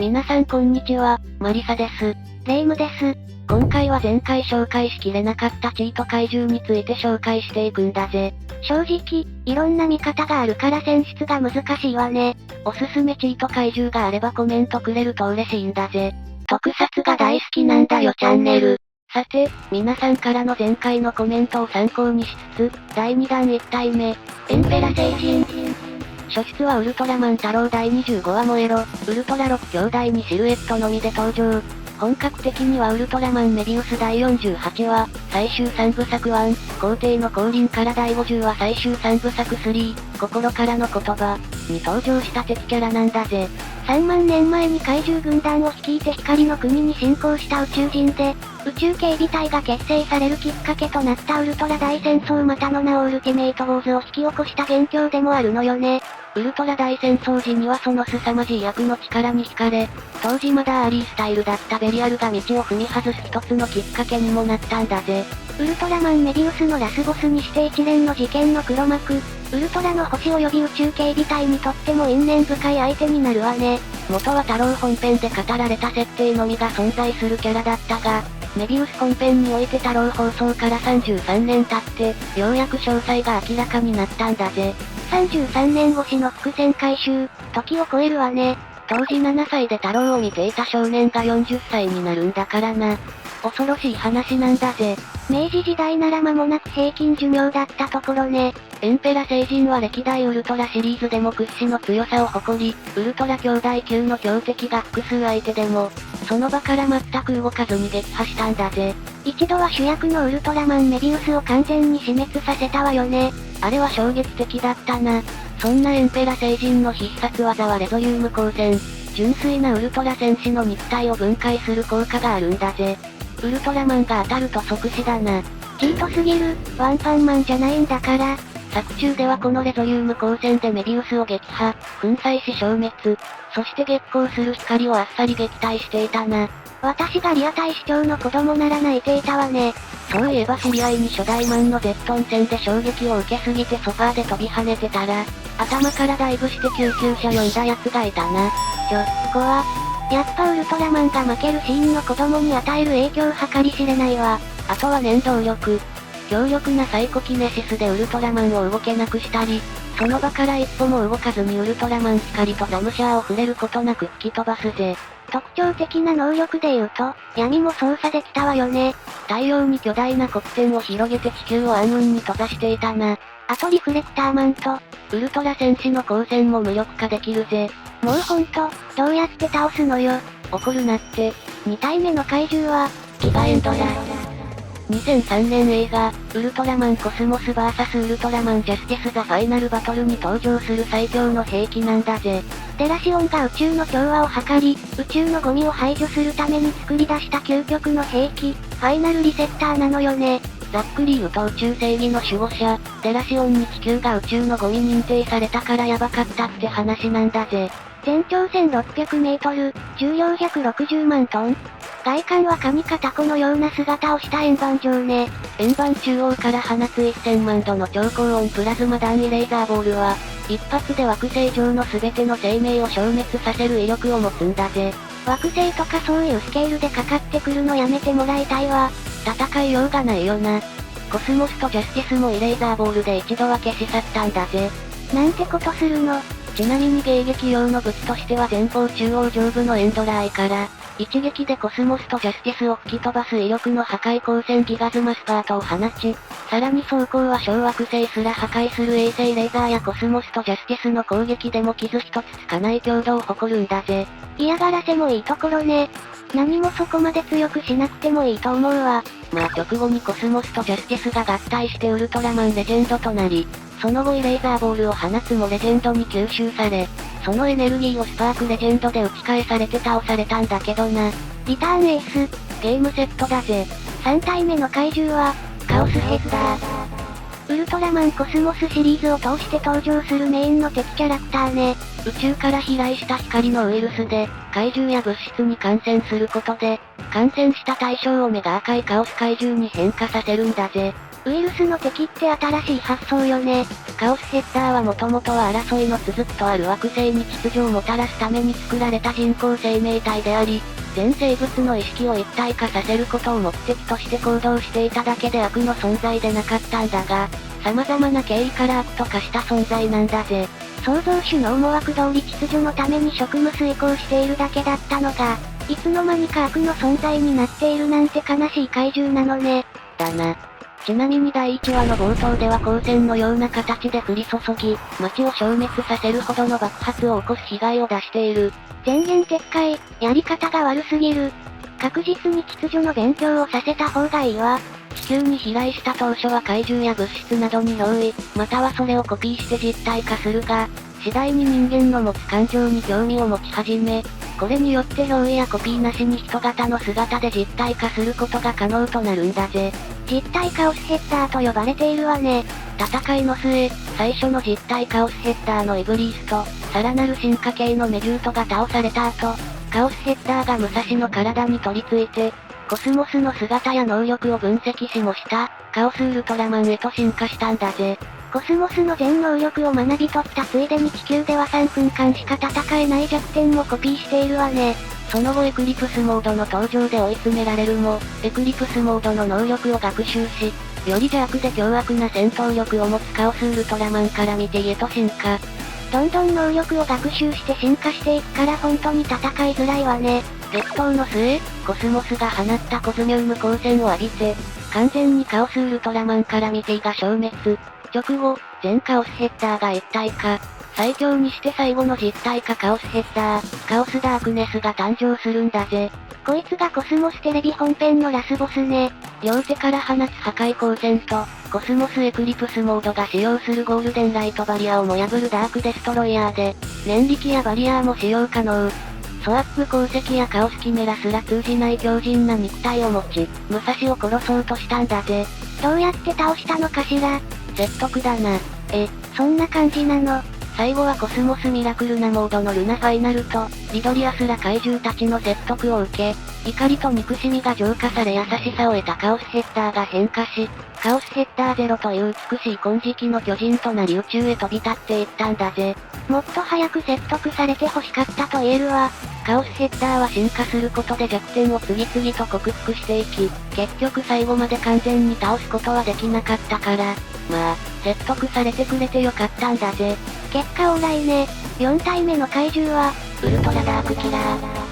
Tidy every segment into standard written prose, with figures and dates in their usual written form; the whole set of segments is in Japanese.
皆さんこんにちは、マリサです。レイムです。今回は前回紹介しきれなかったチート怪獣について紹介していくんだぜ。正直、いろんな見方があるから選出が難しいわね。おすすめチート怪獣があればコメントくれると嬉しいんだぜ。特撮が大好きなんだよチャンネル。さて、皆さんからの前回のコメントを参考にしつつ、第2弾1体目、エンペラ星人。初出はウルトラマン太郎第25話燃えろ、ウルトラ6兄弟にシルエットのみで登場。本格的にはウルトラマンメビウス第48話、最終3部作1、皇帝の降臨から第50話最終3部作3、心からの言葉、に登場した敵キャラなんだぜ。3万年前に怪獣軍団を率いて光の国に侵攻した宇宙人で、宇宙警備隊が結成されるきっかけとなったウルトラ大戦争またの名をウルティメイトウォーズを引き起こした元凶でもあるのよね。ウルトラ大戦争時にはその凄まじい役の力に惹かれ、当時まだアーリースタイルだったベリアルが道を踏み外す一つのきっかけにもなったんだぜ。ウルトラマンメビウスのラスボスにして一連の事件の黒幕、ウルトラの星及び宇宙警備隊にとっても因縁深い相手になるわね。元は太郎本編で語られた設定のみが存在するキャラだったが、メビウス本編において太郎放送から33年経って、ようやく詳細が明らかになったんだぜ。33年越しの伏線回収、時を超えるわね。当時7歳で太郎を見ていた少年が40歳になるんだからな。恐ろしい話なんだぜ。明治時代なら間もなく平均寿命だったところね。エンペラ星人は歴代ウルトラシリーズでも屈指の強さを誇り、ウルトラ兄弟級の強敵が複数相手でも、その場から全く動かずに撃破したんだぜ。一度は主役のウルトラマンメビウスを完全に死滅させたわよね。あれは衝撃的だったな。そんなエンペラ星人の必殺技はレゾリウム光線。純粋なウルトラ戦士の肉体を分解する効果があるんだぜ。ウルトラマンが当たると即死だな。チートすぎる、ワンパンマンじゃないんだから。作中ではこのレゾリウム光線でメビウスを撃破、粉砕し消滅、そして月光する光をあっさり撃退していたな。私がリア大市長の子供なら泣いていたわね。そういえば知り合いに初代マンのゼットン戦で衝撃を受けすぎてソファーで飛び跳ねてたら、頭からダイブして救急車呼んだ奴がいたな。怖。やっぱウルトラマンが負けるシーンの子供に与える影響計り知れないわ。あとは念動力。強力なサイコキネシスでウルトラマンを動けなくしたり、その場から一歩も動かずにウルトラマン光とザムシャーを触れることなく吹き飛ばすぜ。特徴的な能力で言うと、闇も操作できたわよね。太陽に巨大な黒点を広げて地球を暗雲に閉ざしていたな。あとリフレクターマンと、ウルトラ戦士の光線も無力化できるぜ。もうほんと、どうやって倒すのよ。怒るなって。2体目の怪獣は、ギガエンドラ。2003年映画、ウルトラマンコスモス VS ウルトラマンジャスティスザファイナルバトルに登場する最強の兵器なんだぜ。デラシオンが宇宙の調和を図り、宇宙のゴミを排除するために作り出した究極の兵器、ファイナルリセッターなのよね。ざっくり言うと宇宙正義の守護者、デラシオンに地球が宇宙のゴミ認定されたからヤバかったって話なんだぜ。全長1600メートル、重量160万トン。外観はカニかタコのような姿をした円盤状ね。円盤中央から放つ1000万度の超高温プラズマ弾イレーザーボールは、一発で惑星上の全ての生命を消滅させる威力を持つんだぜ。惑星とかそういうスケールでかかってくるのやめてもらいたいわ。戦いようがないよな。コスモスとジャスティスもイレーザーボールで一度は消し去ったんだぜ。なんてことするの。ちなみに迎撃用の武器としては前方中央上部のエンドラーイから、一撃でコスモスとジャスティスを吹き飛ばす威力の破壊光線ギガズマスパートを放ち、さらに装甲は小惑星すら破壊する衛星レーザーやコスモスとジャスティスの攻撃でも傷一つつかない強度を誇るんだぜ。嫌がらせもいいところね。何もそこまで強くしなくてもいいと思うわ。まあ直後にコスモスとジャスティスが合体してウルトラマンレジェンドとなり、その後イレーザーボールを放つもレジェンドに吸収され、そのエネルギーをスパークレジェンドで打ち返されて倒されたんだけどな。リターンエース、ゲームセットだぜ。3体目の怪獣は、カオスヘッダー。ウルトラマンコスモスシリーズを通して登場するメインの敵キャラクターね。宇宙から飛来した光のウイルスで、怪獣や物質に感染することで、感染した対象を目が赤いカオス怪獣に変化させるんだぜ。ウイルスの敵って新しい発想よね。カオスヘッダーはもともとは争いの続くとある惑星に秩序をもたらすために作られた人工生命体であり、全生物の意識を一体化させることを目的として行動していただけで悪の存在でなかったんだが、様々な経緯から悪と化した存在なんだぜ。創造主の思惑通り秩序のために職務遂行しているだけだったのが、いつの間にか悪の存在になっているなんて悲しい怪獣なのね。だな。ちなみに第1話の冒頭では光線のような形で降り注ぎ、街を消滅させるほどの爆発を起こす被害を出している。前言撤回、やり方が悪すぎる。確実に秩序の勉強をさせた方がいいわ。地球に飛来した当初は怪獣や物質などに憑依、またはそれをコピーして実体化するが、次第に人間の持つ感情に興味を持ち始め、これによって憑依やコピーなしに人型の姿で実体化することが可能となるんだぜ。実体カオスヘッダーと呼ばれているわね。戦いの末、最初の実体カオスヘッダーのイブリースと、さらなる進化系のメジュートが倒された後、カオスヘッダーが武蔵の体に取り付いて、コスモスの姿や能力を分析しもした、カオスウルトラマンへと進化したんだぜ。コスモスの全能力を学び取ったついでに地球では3分間しか戦えない弱点もコピーしているわね。その後エクリプスモードの登場で追い詰められるも、エクリプスモードの能力を学習し、より邪悪で凶悪な戦闘力を持つカオスウルトラマンから見てへと進化。どんどん能力を学習して進化していくから本当に戦いづらいわね。激闘の末、コスモスが放ったコズミウム光線を浴びて、完全にカオスウルトラマンから見てが消滅。直後、全カオスヘッダーが一体化。最強にして最後の実体化カオスヘッダー、カオスダークネスが誕生するんだぜ。こいつがコスモステレビ本編のラスボスね。両手から放つ破壊光線と、コスモスエクリプスモードが使用するゴールデンライトバリアをも破るダークデストロイヤーで、念力やバリアーも使用可能。ソアップ鉱石やカオスキメラすら通じない強靭な肉体を持ち、武蔵を殺そうとしたんだぜ。どうやって倒したのかしら。説得だな。そんな感じなの。最後はコスモスミラクルなモードのルナファイナルと、リドリアスら怪獣たちの説得を受け、怒りと憎しみが浄化され優しさを得たカオスヘッダーが変化し、カオスヘッダーゼロという美しい金色の巨人となり宇宙へ飛び立っていったんだぜ。もっと早く説得されて欲しかったと言えるわ。カオスヘッダーは進化することで弱点を次々と克服していき、結局最後まで完全に倒すことはできなかったから、まあ、説得されてくれてよかったんだぜ。結果オーライね。4体目の怪獣は、ウルトラダークキラー。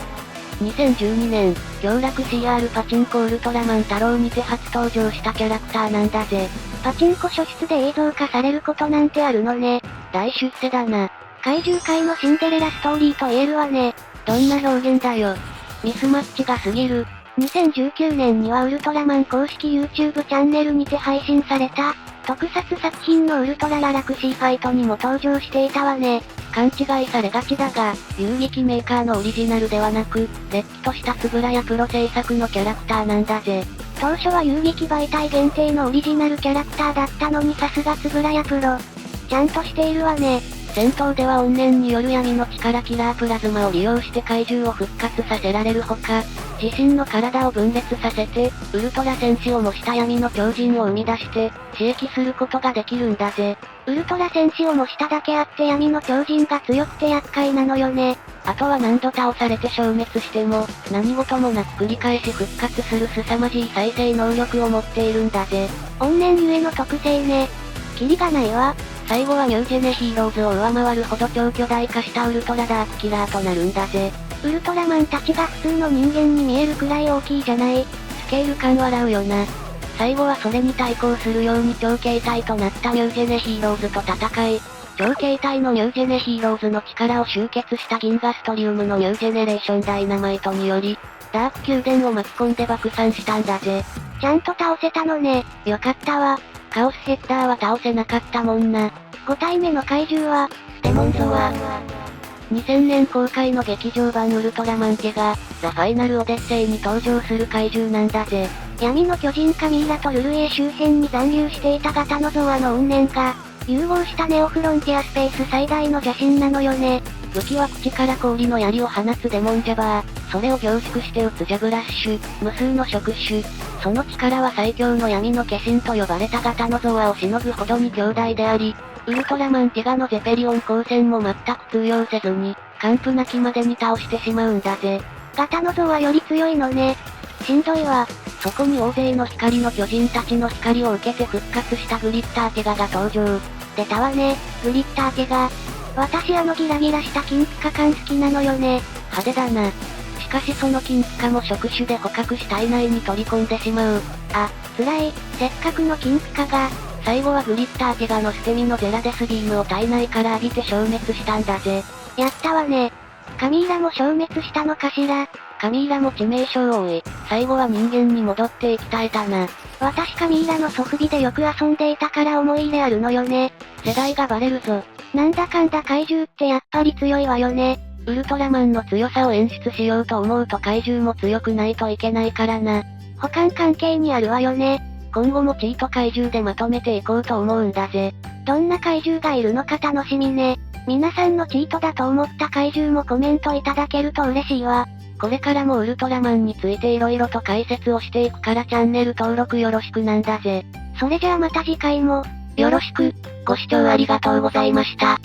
2012年、強楽 CR パチンコウルトラマン太郎にて初登場したキャラクターなんだぜ。パチンコ初出で映像化されることなんてあるのね。大出世だな。怪獣界のシンデレラストーリーと言えるわね。どんな表現だよ。ミスマッチが過ぎる。2019年にはウルトラマン公式 YouTube チャンネルにて配信された、特撮作品のウルトラララクシーファイトにも登場していたわね。勘違いされがちだが、遊撃メーカーのオリジナルではなく、れっきとしたつぶらやプロ制作のキャラクターなんだぜ。当初は遊撃媒体限定のオリジナルキャラクターだったのにさすがつぶらやプロ。ちゃんとしているわね。戦闘では怨念による闇の力キラープラズマを利用して怪獣を復活させられるほか、自身の体を分裂させて、ウルトラ戦士を模した闇の超人を生み出して、刺激することができるんだぜ。ウルトラ戦士を模しただけあって闇の超人が強くて厄介なのよね。あとは何度倒されて消滅しても、何事もなく繰り返し復活する凄まじい再生能力を持っているんだぜ。怨念ゆえの特性ね。キリがないわ。最後はニュージェネヒーローズを上回るほど超巨大化したウルトラダークキラーとなるんだぜ。ウルトラマンたちが普通の人間に見えるくらい大きいじゃない。スケール感笑うよな。最後はそれに対抗するように超形態となったニュージェネヒーローズと戦い、超形態のニュージェネヒーローズの力を集結した銀河ストリウムのニュージェネレーションダイナマイトにより、ダーク宮殿を巻き込んで爆散したんだぜ。ちゃんと倒せたのね。よかったわ。カオスヘッダーは倒せなかったもんな。5体目の怪獣は、デモンゾア。2000年公開の劇場版ウルトラマン家が、ザ・ファイナル・オデッセイに登場する怪獣なんだぜ。闇の巨人カミーラとルルイエ周辺に残留していた型のゾアの怨念が、融合したネオフロンティアスペース最大の邪神なのよね。武器は口から氷の槍を放つデモンジャバー、それを凝縮して撃つジャブラッシュ、無数の触手。その力は最強の闇の化身と呼ばれたガタノゾアをしのぐほどに強大であり、ウルトラマンティガのゼペリオン光線も全く通用せずに、完膚なきまでに倒してしまうんだぜ。ガタノゾはより強いのね。しんどいわ。そこに大勢の光の巨人たちの光を受けて復活したグリッターティガが登場。出たわね、グリッターティガ。私ギラギラした金ピカ感好きなのよね。派手だな。しかしその金ピカも触手で捕獲し体内に取り込んでしまう。あ、辛い、せっかくの金ピカが。最後はグリッターティガの捨て身のゼラデスビームを体内から浴びて消滅したんだぜ。やったわね。カミーラも消滅したのかしら。カミーラも致命傷を負い、最後は人間に戻って生き絶えたな。私カミーラのソフビでよく遊んでいたから思い入れあるのよね。世代がバレるぞ。なんだかんだ怪獣ってやっぱり強いわよね。ウルトラマンの強さを演出しようと思うと怪獣も強くないといけないからな。補完関係にあるわよね。今後もチート怪獣でまとめていこうと思うんだぜ。どんな怪獣がいるのか楽しみね。皆さんのチートだと思った怪獣もコメントいただけると嬉しいわ。これからもウルトラマンについて色々と解説をしていくからチャンネル登録よろしくなんだぜ。それじゃあまた次回も、よろしく。ご視聴ありがとうございました。